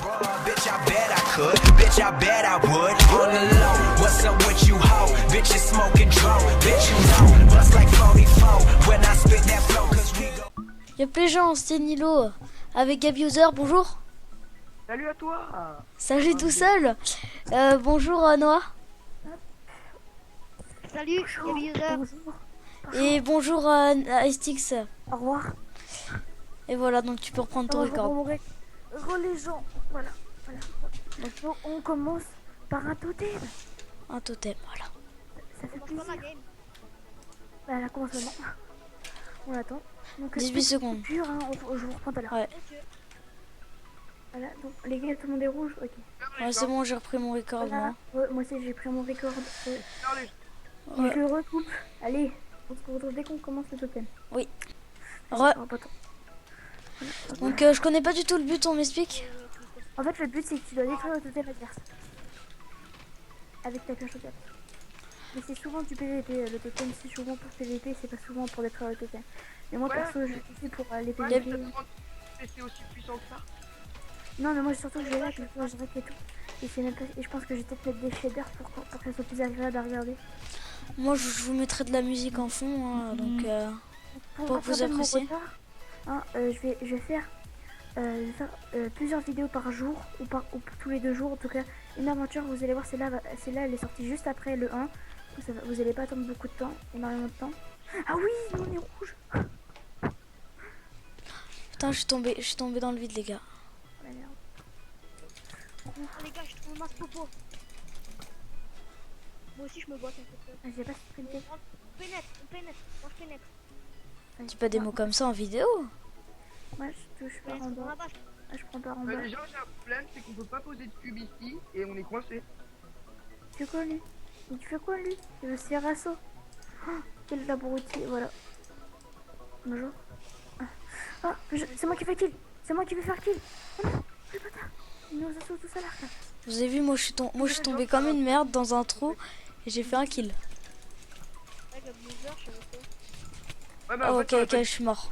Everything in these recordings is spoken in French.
Bitch, I bet I could. Bitch, I bet I would. On the low, what's up with you, ho? Bitch, you smoking drone. Bitch, you know, bust like 44 when I spit that flow, cause we go. Y'a les gens, c'est Nilo avec Gabiuser, bonjour. Salut à toi. Salut tout seul. Bonjour Noah. Salut, Gabiuser. Bonjour. Et bonjour Stix. Au revoir. Et voilà, donc tu peux reprendre ton record. Re les gens. Voilà. Donc on commence par un totem. Un totem, voilà. Ça fait plaisir. Bah, elle commence maintenant. On attend. Donc, 18 secondes. Pur, hein, je vous reprends tout à l'heure. Ouais. Voilà, donc les gars, tout le monde est rouge. Ok. Ouais, c'est bon, j'ai repris mon record. Voilà. Ouais, moi aussi, j'ai pris mon record. Ouais. Je le recoupe. Allez, on se retrouve dès qu'on commence le totem. Oui. Voilà. Donc je connais pas du tout le but, on m'explique. En fait, le but c'est que tu dois détruire le totem adverse avec ta pioche au cap. Mais c'est souvent du PVP, le totem c'est souvent pour PVP, c'est pas souvent pour détruire le totem. Mais moi perso, je fais pour les PVP. C'est aussi puissant que ça. Non, mais moi surtout je vais là, je rack et tout. Et, même pas... et je pense que je vais peut-être mettre des shaders pour que ça soit plus agréable à regarder. Moi je vous mettrai de la musique en fond, hein, donc pour que vous appréciez. Je vais faire plusieurs vidéos par jour ou tous les 2 jours. En tout cas, une aventure, vous allez voir, c'est là, elle est sortie juste après le 1. Vous allez pas attendre beaucoup de temps, énormément de temps. Ah oui, on est rouge. Putain, je suis tombé dans le vide, les gars. Oh, la merde. Les gars, je trouve masse popo. Moi aussi, je me botte un peu. Ah, j'ai pas sprinté. On pénètre, moi je pénètre. Dis pas des mots comme ça en vidéo. Moi, je touche pas en bas. Ah, je prends pas en bas. Les gens, j'ai un problème, c'est qu'on peut pas poser de cube ici et on est coincé. Tu fais quoi lui? Tu fais quoi lui? Il veut se faire assaut. Oh, quel abruti, voilà. Bonjour. C'est moi qui fais kill. C'est moi qui vais faire kill. Oh non, le bâtard. Il nous assaut tout à l'heure. Vous avez vu, moi je suis tombé comme une merde dans un trou et j'ai fait un kill. Ouais, Gabiuser, je sais pas. Ouais, bah, Oh, en ok, fait, ok, je suis mort.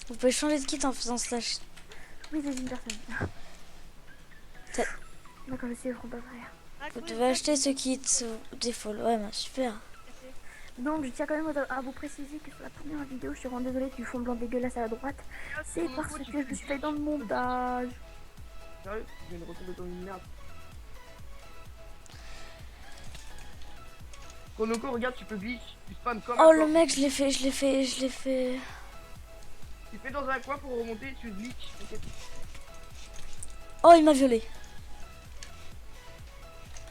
Vous pouvez changer de kit en faisant slash. Oui, c'est une personne. Ça- D'accord, je sais, je prends pas derrière. Vous devez acheter ce kit default. Ouais, bah super. Donc, je tiens quand même à vous préciser que sur la première vidéo, je suis vraiment désolée du fond blanc dégueulasse à la droite. C'est parce que je me suis fait dans le montage. Sérieux, je viens de retomber dans une merde. Konoko, regarde, tu peux glitch, tu spam comme Oh un le porc. mec, je l'ai fait. Tu fais dans un coin pour remonter, tu glitch. Okay. Oh, il m'a violé.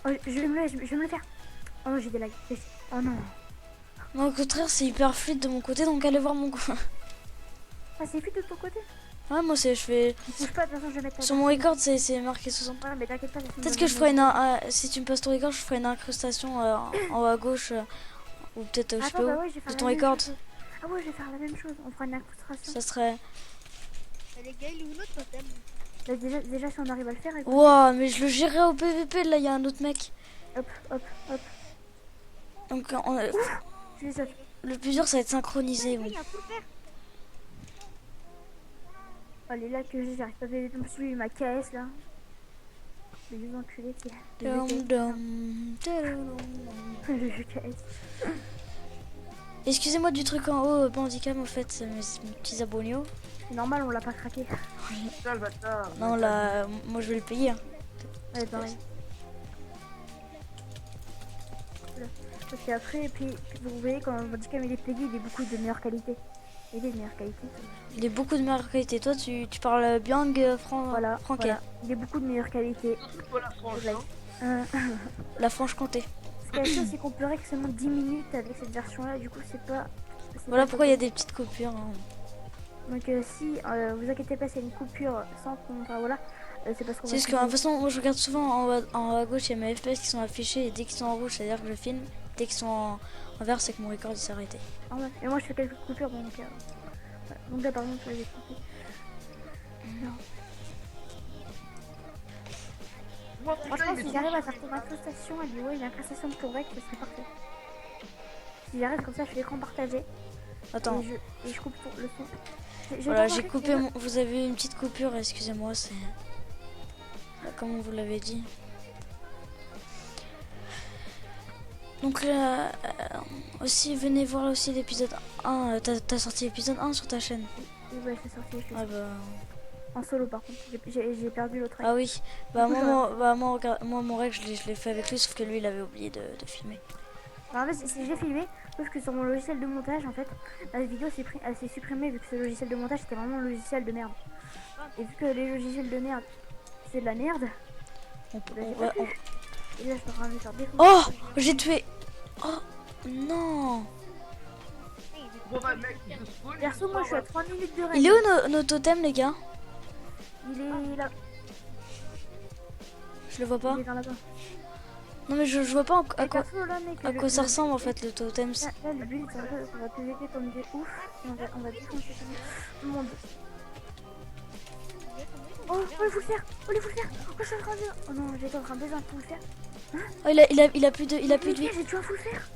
Oh, je vais me le faire. Oh non, j'ai des lags. Oh non. Non, au contraire, c'est hyper fluide de mon côté, donc allez voir mon coin. Ah, c'est vite de ton côté. Ouais, moi je fais. Bouge pas, de toute façon, je vais mettre Sur mon record, c'est marqué 60. Ouais, mais t'inquiète pas. Peut-être que je ferai si tu me passes ton record, je ferai une incrustation en haut à gauche. Ou peut-être, je sais pas où, de ton record. Ah ouais, je vais faire la même chose. On fera une incrustation. Ça serait. Mais les gars, il est où notre totem? Là, déjà, si on arrive à le faire. Écoute. Wow, mais je le gérerai au PVP, là, il y a un autre mec. Hop. Donc, Je les saute. le plus dur, ça va être synchronisé. Il Oui. y a tout faire. Oh, les lags que j'arrive pas à payer. En plus, lui, ma KS là. Les deux enculés qui. Le jeu KS. Excusez-moi du truc en haut, Bandicam, en fait, c'est mes petits abonnios. C'est normal, on l'a pas craqué. Putain, le bâtard. Non, là, moi je vais le payer. Hein. Ouais, pareil. Parce qu'après, et puis vous voyez, quand Bandicam il est payé, il est beaucoup de meilleure qualité. Il est de meilleure qualité. Il est beaucoup de meilleure qualité. Toi, tu parles bien Voilà, franquais. voilà. Il est beaucoup de meilleure qualité. Pour la France, hein. La Franche-Comté. Ce qui est sûr, c'est qu'on peut régler seulement 10 minutes avec cette version-là. Du coup, c'est pas. Voilà pourquoi il y a des petites coupures. Hein. Donc, si vous inquiétez pas, s'il y a une coupure sans qu'on. Enfin, voilà. C'est parce qu'on. C'est juste que de toute façon, moi je regarde souvent en haut à gauche, il y a mes FPS qui sont affichés. Et dès qu'ils sont en rouge, c'est-à-dire que je filme. Dès qu'ils sont en vert, c'est que mon record il s'est arrêté. Ah ouais. Et moi, je fais quelques coupures donc. Voilà. Donc là, par exemple, je vais couper. Non. Franchement, si j'arrive à faire ton incrustation, elle dit ouais, une incrustation correcte, ce serait parfait. Si j'arrive comme ça, je fais l'écran partagé. Attends. Et je coupe le son. Voilà, pas j'ai fait, coupé. Vous avez eu une petite coupure, excusez-moi, c'est. Comme on vous l'avait dit. Donc là, aussi, venez voir aussi l'épisode 1. T'as sorti l'épisode 1 sur ta chaîne? Oui, ouais, c'est sorti. Ah bah. En solo, par contre. J'ai perdu l'autre. Ah oui. Bah Du coup, moi mon règle, je l'ai fait avec lui, sauf que lui, il avait oublié de filmer. Alors, en fait, j'ai filmé, sauf que sur mon logiciel de montage, en fait, la vidéo elle s'est supprimée vu que ce logiciel de montage c'était vraiment un logiciel de merde. Et vu que les logiciels de merde, c'est de la merde. On, bah, on j'ai va- pas pu. Et là, je suis en train de faire des Oh, j'ai tué. Oh non. Bon bah mec, je spawn. Perso, moi je suis à 3 minutes de règle. Il est où nos totems, les gars? Il est là. Je le vois pas. Il est vers là-bas. Non mais je vois pas Et perso, là, mec, à le- quoi ça le- ressemble en fait le totem. Là, le build, ça va PVP comme des ouf. Et on va défoncer tout le monde. Oh, les full faire. Oh, les full faire. Oh, je suis en train de. Oh non, j'étais en train de baiser un full faire. Oh, il a plus de vie. J'ai tué un full faire.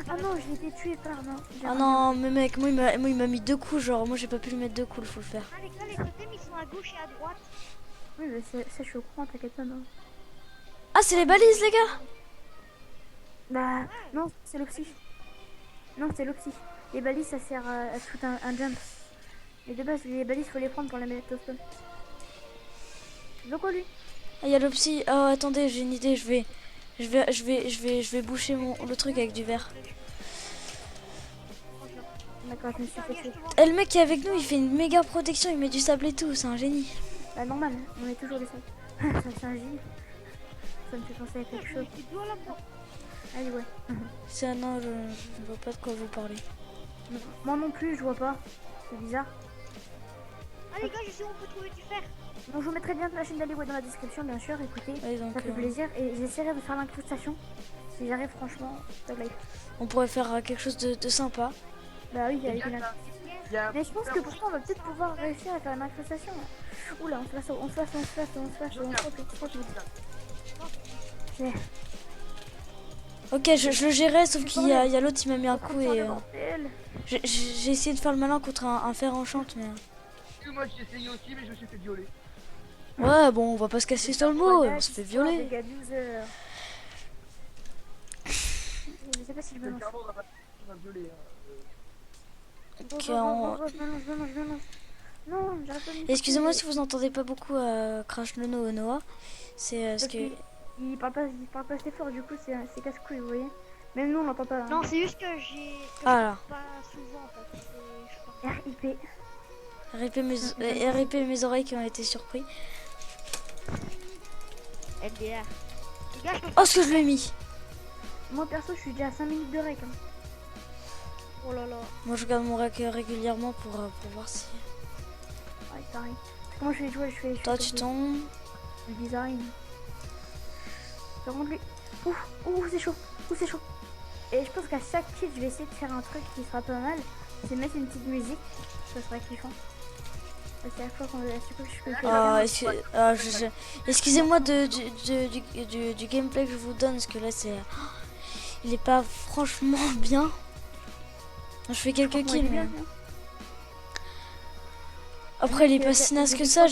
Ah non, je l'ai été tué par. Non. Ah non, mais mec, moi il m'a mis 2 coups, genre moi j'ai pas pu lui mettre 2 coups, faut le faire. Ah les gars, les totems ils sont à gauche et à droite. Oui, mais ça, je suis au courant, t'inquiète pas, non. Ah, c'est les balises, les gars. Bah, non, c'est l'opsi. Non, c'est l'opsi. Les balises, ça sert à foutre un jump. Mais de base, les balises, faut les prendre pour les mettre au spawn. Tu veux quoi, lui? Ah, il y a le psy. Oh, attendez, j'ai une idée, je vais boucher le truc avec du verre. D'accord, je me suis fait tuer. Et le mec qui est avec nous, il fait une méga protection, il met du sable et tout, c'est un génie. Bah, normal, on est toujours des seuls. Ça, c'est un génie. Ça me fait penser à quelque chose. Tu dois la voir. Allez, ouais. C'est non, je ne vois pas de quoi vous parlez. Moi non plus, je vois pas. C'est bizarre. Ah les gars, je sais où on peut trouver du fer. Donc, je vous mettrai bien la chaîne d'Aliway dans la description, bien sûr. Écoutez, Ouais, donc, ça fait plaisir. Et j'essaierai de faire l'incrustation. Si j'arrive, franchement, ça live. on pourrait faire quelque chose de sympa. Bah oui, avec une Il y a un Mais je pense que pourtant on va peut-être pouvoir réussir à faire une incrustation. Oula, on se passe. Ouais. Ok, je le gérais, sauf qu'il y a l'autre, il m'a mis un coup et... Bordel. J'ai essayé de faire le malin contre un fer enchante, mais... Moi j'ai essayé aussi, mais je me suis fait violer. Ouais, bon, on va pas se casser sur le mot, on se fait Des violer. gars d'user. Je sais pas si je me lance. Clairement, on va violer. Ok, Je me lance. Non, j'arrête pas de me excusez-moi faire si vous entendez pas beaucoup Crash Nono ou Noah. C'est ce Parce que... il parle pas assez fort, du coup c'est casse-couille, vous voyez. Même nous on l'entend pas. Non, c'est juste que j'ai. Ah là. Pas souvent en fait. Je parle. RIP. RIP mes oreilles qui ont été surpris. LDR. Les gars, je peux Oh, ce que je lui ai mis. Moi perso je suis déjà à 5 minutes de rec. Hein. Oh là là. Moi je regarde mon rec régulièrement pour voir si... Ouais, pareil. Parce que moi je fais jouer, je fais. Toi tu tombes. Le design. Je rentre lui. C'est chaud. C'est chaud. Et je pense qu'à chaque kill, je vais essayer de faire un truc qui sera pas mal. C'est mettre une petite musique. Ça sera kiffant. Parce qu'à chaque fois qu'on je peux faire. Excusez-moi du gameplay que je vous donne, parce que là c'est... Il est pas franchement bien. Je fais quelques kills, mais... Après, il est pas si naze que ça.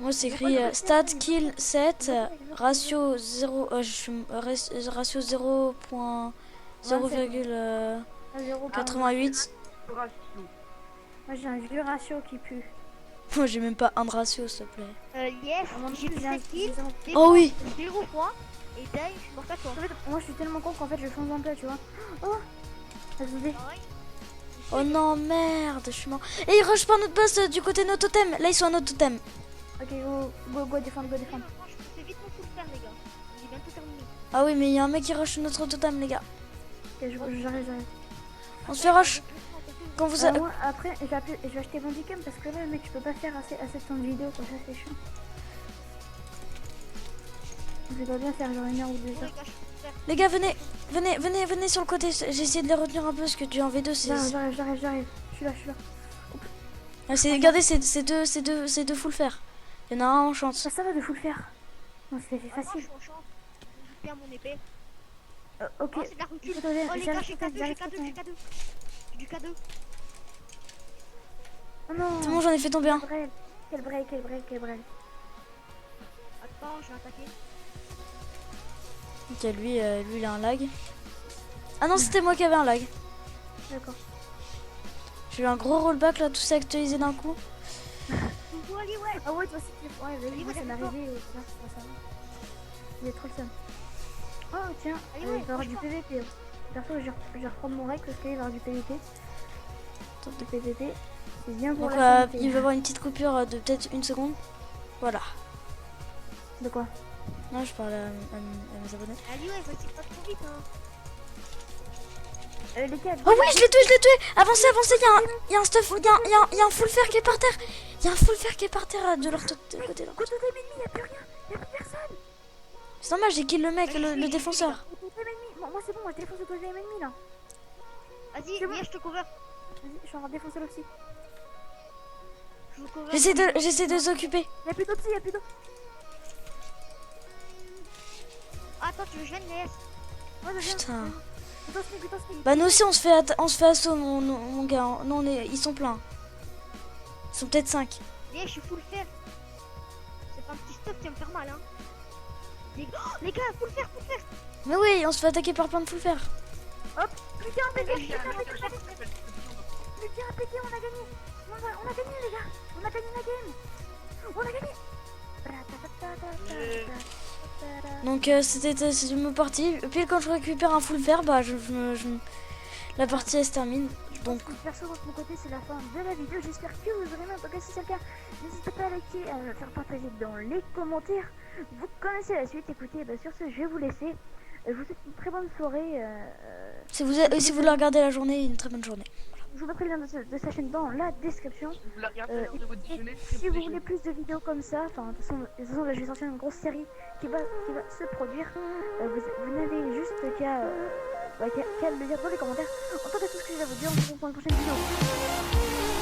Moi, c'est écrit stat kill 7, ratio 0, ratio 0.0,88. Moi j'ai un vieux ratio qui pue. Moi, j'ai même pas un de ratio, s'il te plaît. Yes, j'ai fait 5 kills. Oh oui. 0 fois. Et Dave, je suis mort à toi. En fait, moi je suis tellement con qu'en fait je fonce un peu, tu vois. Oh, attendez. Oh non, merde, je suis mort. Et ils rushent par notre boss du côté de notre totem. Là, ils sont à notre totem. Ok, go défendre. C'est vite mon coup de faire, les gars. Il est bientôt terminé. Ah oui, mais il y a un mec qui rush notre totem, les gars. Ok, j'arrive. On se fait rush. Quand vous Moi, après, je vais acheter Bandicam parce que là, mec, je peux pas faire assez de temps de vidéo, quoi, ça c'est chiant. Je dois bien faire genre 1 heure ou 2 heures. Les gars, venez sur le côté. J'ai essayé de les retenir un peu parce que tu es en V2, c'est... J'arrive. Je suis là. Ah, regardez, c'est deux full fer. Il y en a un en chance. Ça va de full faire. Non, c'est Ah, facile. je suis en chance. Je bien mon épée. Ok. Oh, c'est de la recul. Je te donne- Oh, les j'arrive gars, j'ai tout de suite, K2, j'ai j'arrive K2, tout de j'ai suite. K2. J'ai du K2. Oh non. C'est bon, j'en ai fait tomber un. Brel. Quel brel, quel brel, quel brel. Attends, je vais attaquer. Ok, lui il a un lag. Ah non, c'était moi qui avais un lag. D'accord. J'ai eu un gros rollback là, tout s'est actualisé d'un coup. Oh, allez, ouais. Ah ouais, toi aussi, ouais, vas-y, moi, ça m'est d'accord. arrivé. Ça. Il est trop le seum. Oh, tiens, Allez, il ouais, va y avoir du franchement. PVP. Perso, je vais reprendre mon rec parce qu'il va y avoir du PVP. Le PVP, c'est bien pour Donc la santé. il va y avoir une petite coupure de peut-être 1 seconde. Voilà. De quoi? Non, je parle à mes abonnés. Allez, ouais, vas-y, pas trop vite, hein. Les gars, Oh oui, je l'ai tué. Avancez, il y a un stuff, il y a un full fer qui est par terre. Il y a un full fer qui est par terre de leur côté. côté ennemi, il n'y a plus rien, il n'y a plus personne. C'est normal, j'ai kill le mec, le défenseur. Côté ennemi, moi c'est bon, moi je défonce le deuxième ennemi là. Vas-y, C'est bon. viens, je te cover. Vas-y, je suis en train de défoncer l'opsi. Je vous cover. J'essaie de s'occuper. Il n'y a plus d'opsi, il n'y a plus d'opsi. Attends, tu veux que je vienne, Léas? Moi je viens. Putain. Putain, sneak. Bah nous aussi on se fait assaut mon gars. Non, ils sont pleins. Ils sont peut-être 5. Léas, je suis full fer. C'est pas un petit stuff qui va me faire mal, hein. Les gars, full fer, full fer. Mais oui, on se fait attaquer par plein de full fer. Plus qu'un PK, Il y a un mec qui s'appelle plus qu'un PK, on a gagné. On a gagné les gars. On a gagné la game. On a gagné. Donc c'est une partie. Puis quand je récupère un full fer, bah la partie elle se termine. Donc Perso, de mon côté, c'est la fin de la vidéo. J'espère que vous aurez aimé. En tout cas, si c'est le cas, n'hésitez pas à liker, à me faire partager dans les commentaires. Vous connaissez la suite. Écoutez, bah, sur ce, je vais vous laisser. Je vous souhaite une très bonne soirée. si vous la regardez la journée, une très bonne journée. Je vous mettrai le lien de sa chaîne dans la description. Vous la regardez à l'heure de votre Et déjeuner, très si bon vous voulez déjeuner. plus de vidéos comme ça, enfin de toute façon là je vais sortir une grosse série qui va se produire. Vous n'avez juste qu'à le dire dans les commentaires. En tout cas, tout ce que j'ai à vous dire, on se retrouve pour une prochaine vidéo.